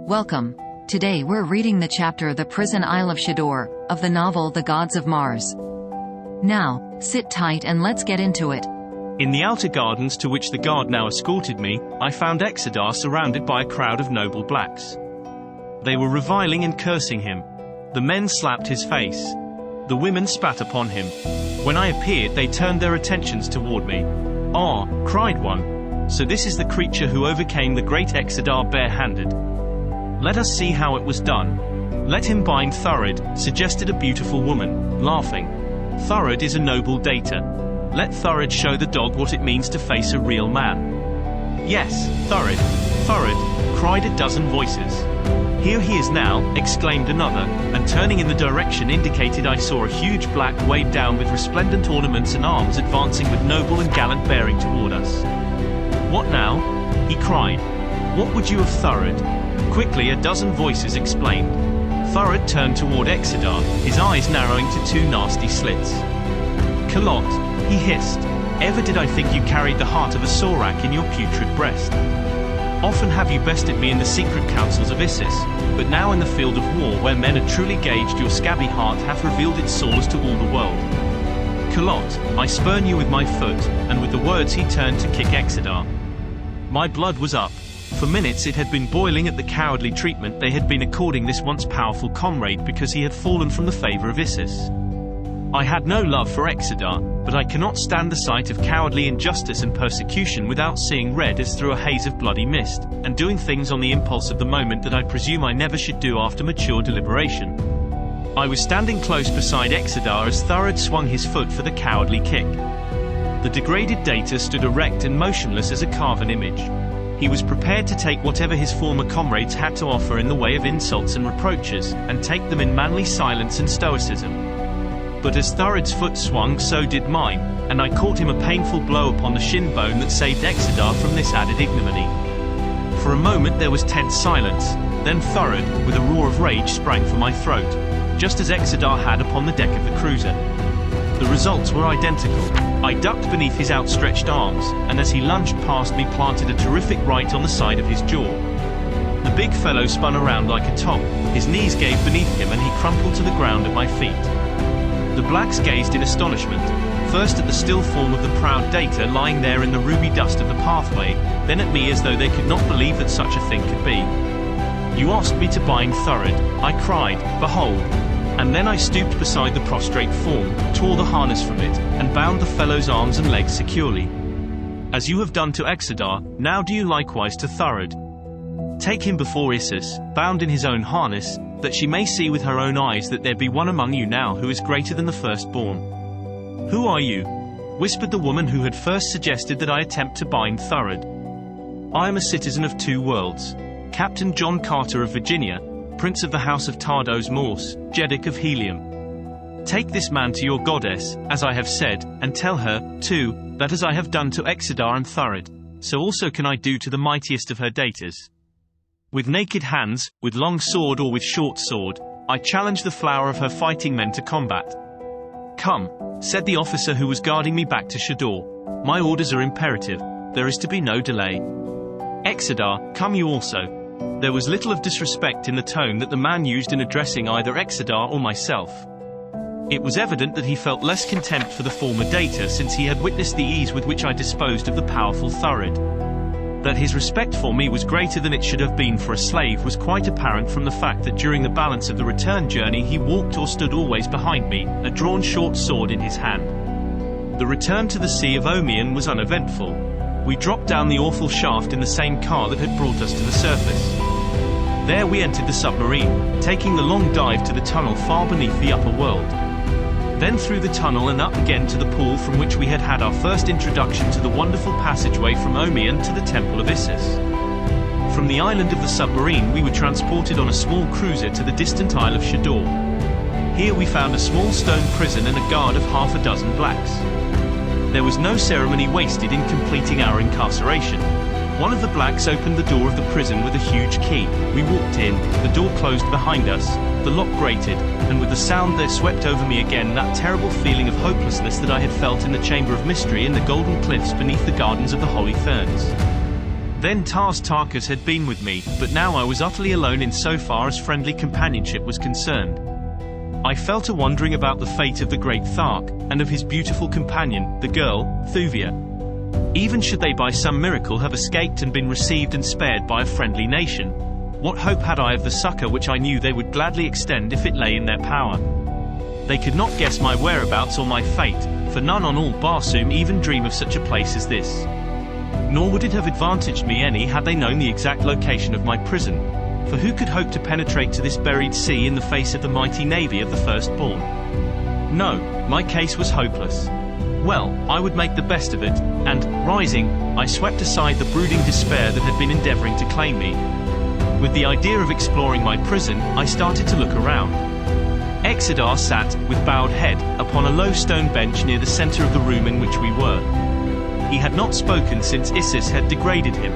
Welcome. Today we're reading the chapter The Prison Isle of Shador, of the novel The Gods of Mars. Now, sit tight and let's get into it. In the outer gardens to which the guard now escorted me, I found Edgar surrounded by a crowd of noble blacks. They were reviling and cursing him. The men slapped his face. The women spat upon him. When I appeared, they turned their attentions toward me. "Ah," cried one. "So this is the creature who overcame the great Edgar bare-handed. Let us see how it was done." "Let him bind Thorid," suggested a beautiful woman, laughing. "Thorid is a noble Dejah. Let Thorid show the dog what it means to face a real man." "Yes, Thorid, Thorid," cried a dozen voices. "Here he is now," exclaimed another, and turning in the direction indicated I saw a huge black weighed down with resplendent ornaments and arms advancing with noble and gallant bearing toward us. "What now?" he cried. "What would you of Thorid?" Quickly a dozen voices explained. Thorid turned toward Edgar, his eyes narrowing to two nasty slits. "Calotte," he hissed, "ever did I think you carried the heart of a Sorak in your putrid breast? Often have you bested me in the secret councils of Isis, but now in the field of war where men are truly gauged your scabby heart hath revealed its sores to all the world. Calotte, I spurn you with my foot," and with the words he turned to kick Edgar. My blood was up. For minutes it had been boiling at the cowardly treatment they had been according this once powerful comrade because he had fallen from the favor of Isis. I had no love for Edgar, but I cannot stand the sight of cowardly injustice and persecution without seeing red as through a haze of bloody mist, and doing things on the impulse of the moment that I presume I never should do after mature deliberation. I was standing close beside Edgar as Thorid swung his foot for the cowardly kick. The degraded Dejah stood erect and motionless as a carven image. He was prepared to take whatever his former comrades had to offer in the way of insults and reproaches, and take them in manly silence and stoicism. But as Thorid's foot swung, so did mine, and I caught him a painful blow upon the shin bone that saved Edgar from this added ignominy. For a moment there was tense silence, then Thorid, with a roar of rage, sprang for my throat, just as Edgar had upon the deck of the cruiser. The results were identical. I ducked beneath his outstretched arms, and as he lunged past me planted a terrific right on the side of his jaw. The big fellow spun around like a top, his knees gave beneath him and he crumpled to the ground at my feet. The blacks gazed in astonishment, first at the still form of the proud Dejah lying there in the ruby dust of the pathway, then at me as though they could not believe that such a thing could be. "You asked me to bind Thorid," I cried, "behold." And then I stooped beside the prostrate form, tore the harness from it, and bound the fellow's arms and legs securely. "As you have done to Edgar, now do you likewise to Thorid. Take him before Isis, bound in his own harness, that she may see with her own eyes that there be one among you now who is greater than the firstborn." "Who are you?" whispered the woman who had first suggested that I attempt to bind Thorid. "I am a citizen of two worlds. Captain John Carter of Virginia, Prince of the House of Tardos Morse, Jeddick of Helium. Take this man to your goddess, as I have said, and tell her, too, that as I have done to Edgar and Thorid, so also can I do to the mightiest of her Dejahs. With naked hands, with long sword or with short sword, I challenge the flower of her fighting men to combat." "Come," said the officer who was guarding me back to Shador. "My orders are imperative. There is to be no delay. Edgar, come you also." There was little of disrespect in the tone that the man used in addressing either Edgar or myself. It was evident that he felt less contempt for the former Dejah since he had witnessed the ease with which I disposed of the powerful Thorid. That his respect for me was greater than it should have been for a slave was quite apparent from the fact that during the balance of the return journey he walked or stood always behind me, a drawn short sword in his hand. The return to the Sea of Omian was uneventful. We dropped down the awful shaft in the same car that had brought us to the surface. There we entered the submarine, taking the long dive to the tunnel far beneath the upper world. Then through the tunnel and up again to the pool from which we had had our first introduction to the wonderful passageway from Omian to the Temple of Isis. From the island of the submarine we were transported on a small cruiser to the distant Isle of Shador. Here we found a small stone prison and a guard of half a dozen blacks. There was no ceremony wasted in completing our incarceration. One of the blacks opened the door of the prison with a huge key. We walked in, the door closed behind us, the lock grated, and with the sound there swept over me again that terrible feeling of hopelessness that I had felt in the Chamber of Mystery in the Golden Cliffs beneath the Gardens of the Holy Ferns. Then Tars Tarkas had been with me, but now I was utterly alone in so far as friendly companionship was concerned. I fell to wondering about the fate of the great Thark, and of his beautiful companion, the girl, Thuvia. Even should they by some miracle have escaped and been received and spared by a friendly nation, what hope had I of the succor which I knew they would gladly extend if it lay in their power? They could not guess my whereabouts or my fate, for none on all Barsoom even dream of such a place as this. Nor would it have advantaged me any had they known the exact location of my prison, for who could hope to penetrate to this buried sea in the face of the mighty navy of the firstborn? No, my case was hopeless. Well, I would make the best of it, and, rising, I swept aside the brooding despair that had been endeavoring to claim me. With the idea of exploring my prison, I started to look around. Exodar sat, with bowed head, upon a low stone bench near the center of the room in which we were. He had not spoken since Isis had degraded him.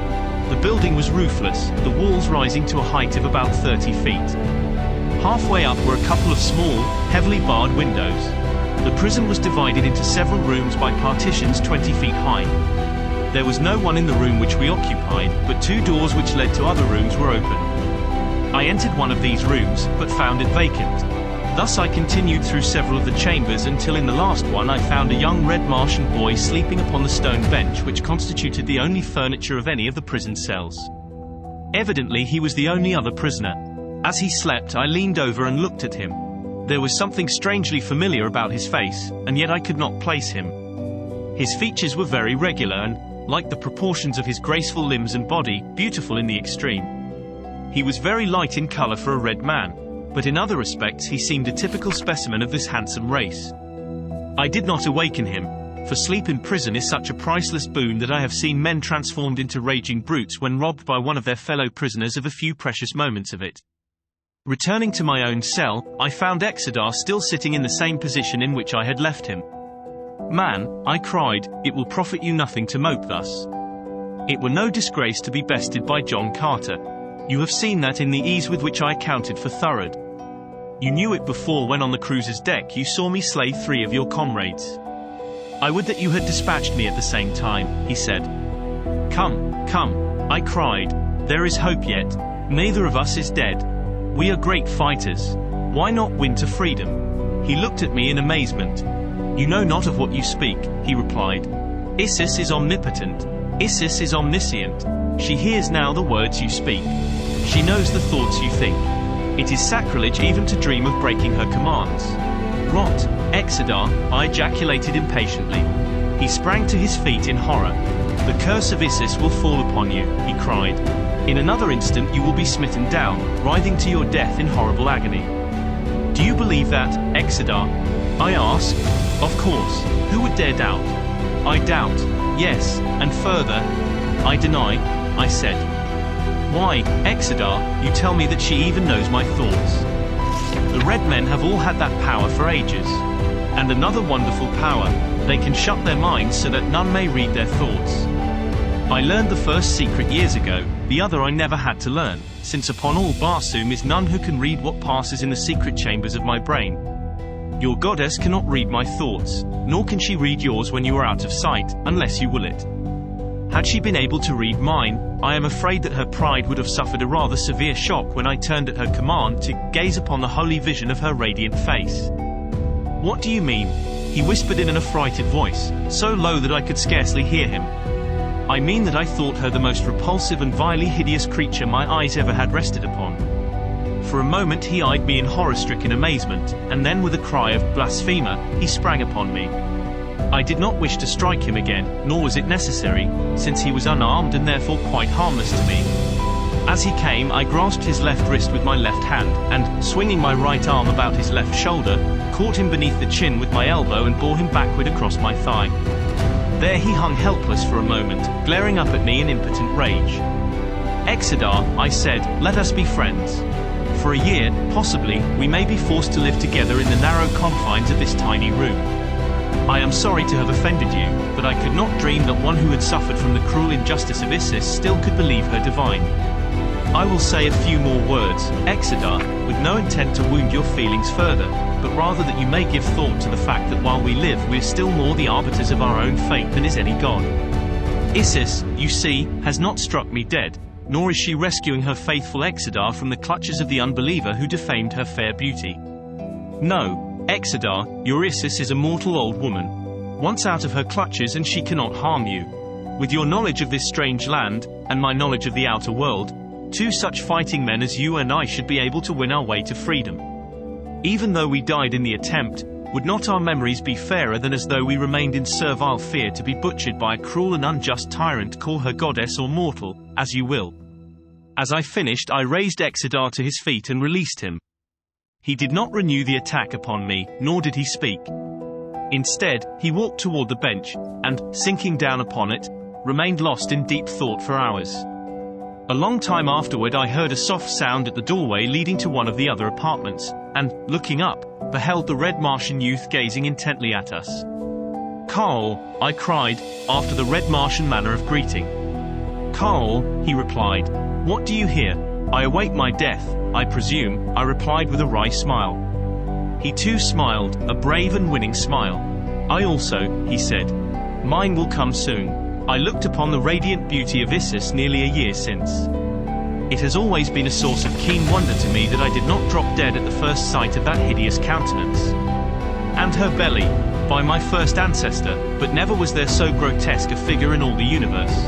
The building was roofless, the walls rising to a height of about 30 feet. Halfway up were a couple of small, heavily barred windows. The prison was divided into several rooms by partitions 20 feet high. There was no one in the room which we occupied, but two doors which led to other rooms were open. I entered one of these rooms, but found it vacant. Thus I continued through several of the chambers until in the last one I found a young red Martian boy sleeping upon the stone bench which constituted the only furniture of any of the prison cells. Evidently he was the only other prisoner. As he slept, I leaned over and looked at him. There was something strangely familiar about his face, and yet I could not place him. His features were very regular and, like the proportions of his graceful limbs and body, beautiful in the extreme. He was very light in color for a red man, but in other respects he seemed a typical specimen of this handsome race. I did not awaken him, for sleep in prison is such a priceless boon that I have seen men transformed into raging brutes when robbed by one of their fellow prisoners of a few precious moments of it. Returning to my own cell, I found Exodar still sitting in the same position in which I had left him. "Man," I cried, "it will profit you nothing to mope thus. It were no disgrace to be bested by John Carter. You have seen that in the ease with which I accounted for Thurod. You knew it before when on the cruiser's deck you saw me slay 3 of your comrades. I would that you had dispatched me at the same time," he said. "Come, come," I cried, "there is hope yet. Neither of us is dead. We are great fighters. Why not win to freedom?" He looked at me in amazement. "You know not of what you speak," he replied. "Isis is omnipotent. Isis is omniscient. She hears now the words you speak. She knows the thoughts you think. It is sacrilege even to dream of breaking her commands." "Rot, Exodar," I ejaculated impatiently. He sprang to his feet in horror. "The curse of Isis will fall upon you," he cried. "In another instant you will be smitten down, writhing to your death in horrible agony." "Do you believe that, Exodar?" I asked. "Of course. Who would dare doubt?" "I doubt, yes, and further, I deny," I said. "Why, Exodar, you tell me that she even knows my thoughts." "The red men have all had that power for ages. And another wonderful power, they can shut their minds so that none may read their thoughts. I learned the first secret years ago, the other I never had to learn, since upon all Barsoom is none who can read what passes in the secret chambers of my brain. Your goddess cannot read my thoughts, nor can she read yours when you are out of sight, unless you will it. Had she been able to read mine, I am afraid that her pride would have suffered a rather severe shock when I turned at her command to gaze upon the holy vision of her radiant face." "What do you mean?" he whispered in an affrighted voice, so low that I could scarcely hear him. "I mean that I thought her the most repulsive and vilely hideous creature my eyes ever had rested upon." For a moment he eyed me in horror-stricken amazement, and then with a cry of "blasphemer," he sprang upon me. I did not wish to strike him again, nor was it necessary, since he was unarmed and therefore quite harmless to me. As he came, I grasped his left wrist with my left hand, and, swinging my right arm about his left shoulder, caught him beneath the chin with my elbow and bore him backward across my thigh. There he hung helpless for a moment, glaring up at me in impotent rage. "Exodar," I said, "let us be friends. For a year, possibly, we may be forced to live together in the narrow confines of this tiny room. I am sorry to have offended you, but I could not dream that one who had suffered from the cruel injustice of Isis still could believe her divine. I will say a few more words, Exodar, with no intent to wound your feelings further, but rather that you may give thought to the fact that while we live we are still more the arbiters of our own fate than is any god. Isis, you see, has not struck me dead, nor is she rescuing her faithful Exodar from the clutches of the unbeliever who defamed her fair beauty. No, Exodar, your Isis is a mortal old woman. Once out of her clutches and she cannot harm you. With your knowledge of this strange land, and my knowledge of the outer world, two such fighting men as you and I should be able to win our way to freedom. Even though we died in the attempt, would not our memories be fairer than as though we remained in servile fear to be butchered by a cruel and unjust tyrant, call her goddess or mortal, as you will. As I finished, I raised Exodar to his feet and released him. He did not renew the attack upon me, nor did he speak. Instead, he walked toward the bench, and, sinking down upon it, remained lost in deep thought for hours. A long time afterward I heard a soft sound at the doorway leading to one of the other apartments, and, looking up, beheld the red Martian youth gazing intently at us. "Carl," I cried, after the red Martian manner of greeting. "Carl," he replied, "what do you here?" "I await my death, I presume," I replied with a wry smile. He too smiled, a brave and winning smile. "I also," he said. "Mine will come soon." I looked upon the radiant beauty of Isis nearly a year since. It has always been a source of keen wonder to me that I did not drop dead at the first sight of that hideous countenance. And her belly, by my first ancestor, but never was there so grotesque a figure in all the universe.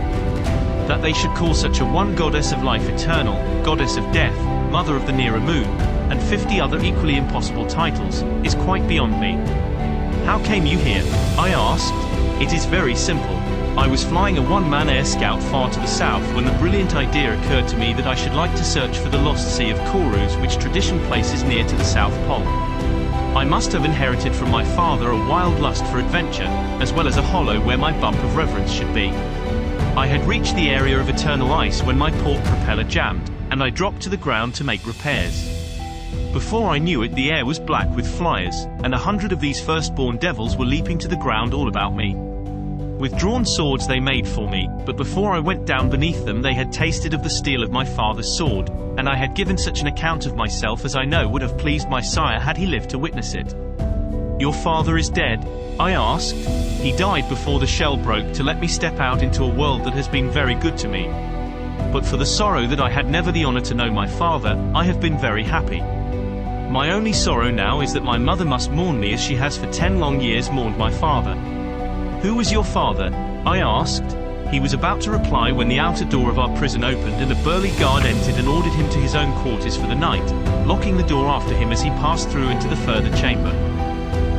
That they should call such a one goddess of life eternal, goddess of death, mother of the nearer moon, and 50 other equally impossible titles, is quite beyond me. "How came you here?" I asked. "It is very simple. I was flying a one-man air scout far to the south when the brilliant idea occurred to me that I should like to search for the lost sea of Korus which tradition places near to the South Pole. I must have inherited from my father a wild lust for adventure, as well as a hollow where my bump of reverence should be. I had reached the area of eternal ice when my port propeller jammed, and I dropped to the ground to make repairs. Before I knew it, the air was black with flyers, and 100 of these firstborn devils were leaping to the ground all about me. With drawn swords they made for me, but before I went down beneath them they had tasted of the steel of my father's sword, and I had given such an account of myself as I know would have pleased my sire had he lived to witness it." "Your father is dead?" I asked. "He died before the shell broke to let me step out into a world that has been very good to me. But for the sorrow that I had never the honor to know my father, I have been very happy. My only sorrow now is that my mother must mourn me as she has for 10 long years mourned my father." "Who was your father?" I asked. He was about to reply when the outer door of our prison opened and a burly guard entered and ordered him to his own quarters for the night, locking the door after him as he passed through into the further chamber.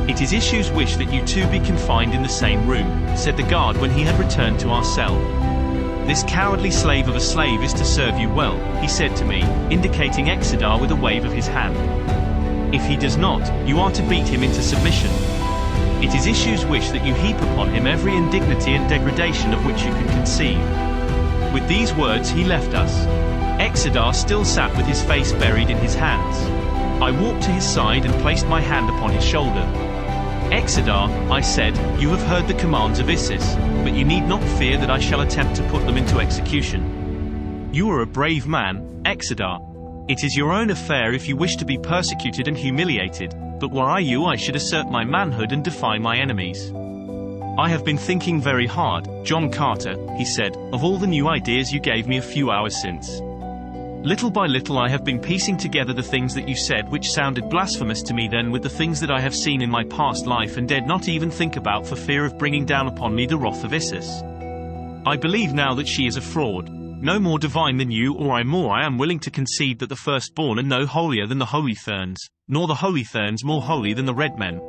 "It is Issue's wish that you two be confined in the same room," said the guard when he had returned to our cell. "This cowardly slave of a slave is to serve you well," he said to me, indicating Exodar with a wave of his hand. "If he does not, you are to beat him into submission. It is Issue's wish that you heap upon him every indignity and degradation of which you can conceive." With these words he left us. Exodar still sat with his face buried in his hands. I walked to his side and placed my hand upon his shoulder. "Exodar," I said, "you have heard the commands of Isis, but you need not fear that I shall attempt to put them into execution. You are a brave man, Exodar. It is your own affair if you wish to be persecuted and humiliated, but were I you I should assert my manhood and defy my enemies." "I have been thinking very hard, John Carter," he said, "of all the new ideas you gave me a few hours since. Little by little I have been piecing together the things that you said which sounded blasphemous to me then with the things that I have seen in my past life and dared not even think about for fear of bringing down upon me the wrath of Isis. I believe now that she is a fraud, no more divine than you or I am willing to concede that the firstborn are no holier than the holy Therns, nor the holy Therns more holy than the red men.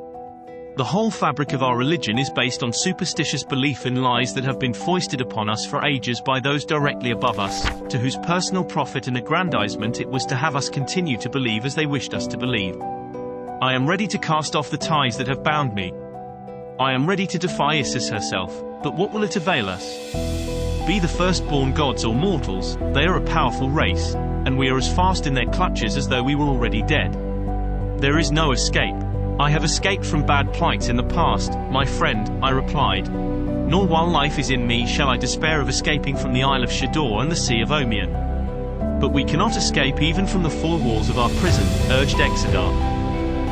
The whole fabric of our religion is based on superstitious belief in lies that have been foisted upon us for ages by those directly above us, to whose personal profit and aggrandizement it was to have us continue to believe as they wished us to believe. I am ready to cast off the ties that have bound me. I am ready to defy Isis herself, but what will it avail us? Be the firstborn gods or mortals, they are a powerful race, and we are as fast in their clutches as though we were already dead. There is no escape. I have escaped from bad plights in the past, my friend, I replied. Nor while life is in me shall I despair of escaping from the Isle of Shador and the Sea of Omian. But we cannot escape even from the four walls of our prison, urged Exodar.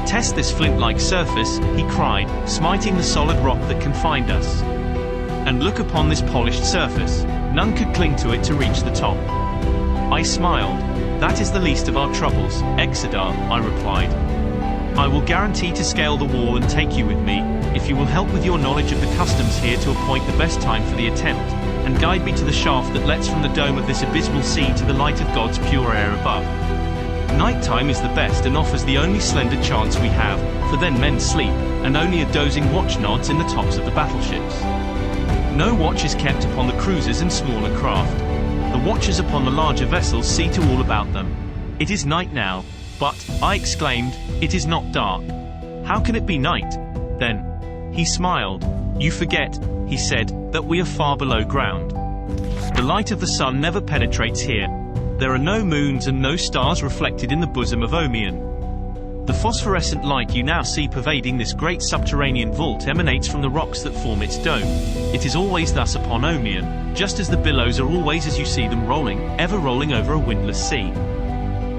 Test this flint-like surface, he cried, smiting the solid rock that confined us. and look upon this polished surface. None could cling to it to reach the top. I smiled. That is the least of our troubles, Exodar, I replied. I will guarantee to scale the wall and take you with me, if you will help with your knowledge of the customs here to appoint the best time for the attempt, and guide me to the shaft that lets from the dome of this abysmal sea to the light of God's pure air above. Nighttime is the best and offers the only slender chance we have, for then men sleep, and only a dozing watch nods in the tops of the battleships. No watch is kept upon the cruisers and smaller craft. The watchers upon the larger vessels see to all about them. It is night now, but, I exclaimed, it is not dark. How can it be night, then? He smiled. You forget, he said, that we are far below ground. The light of the sun never penetrates here. There are no moons and no stars reflected in the bosom of Omion. The phosphorescent light you now see pervading this great subterranean vault emanates from the rocks that form its dome. It is always thus upon Omion, just as the billows are always as you see them rolling, ever rolling over a windless sea.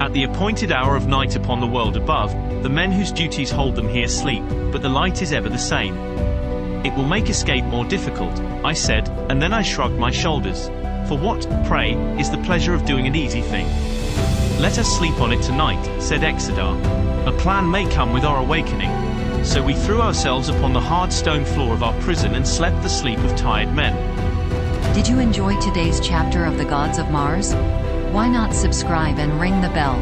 At the appointed hour of night upon the world above, the men whose duties hold them here sleep, but the light is ever the same. It will make escape more difficult, I said, and then I shrugged my shoulders. For what, pray, is the pleasure of doing an easy thing? Let us sleep on it tonight, said Exodar. A plan may come with our awakening. So we threw ourselves upon the hard stone floor of our prison and slept the sleep of tired men. Did you enjoy today's chapter of The Gods of Mars? Why not subscribe and ring the bell?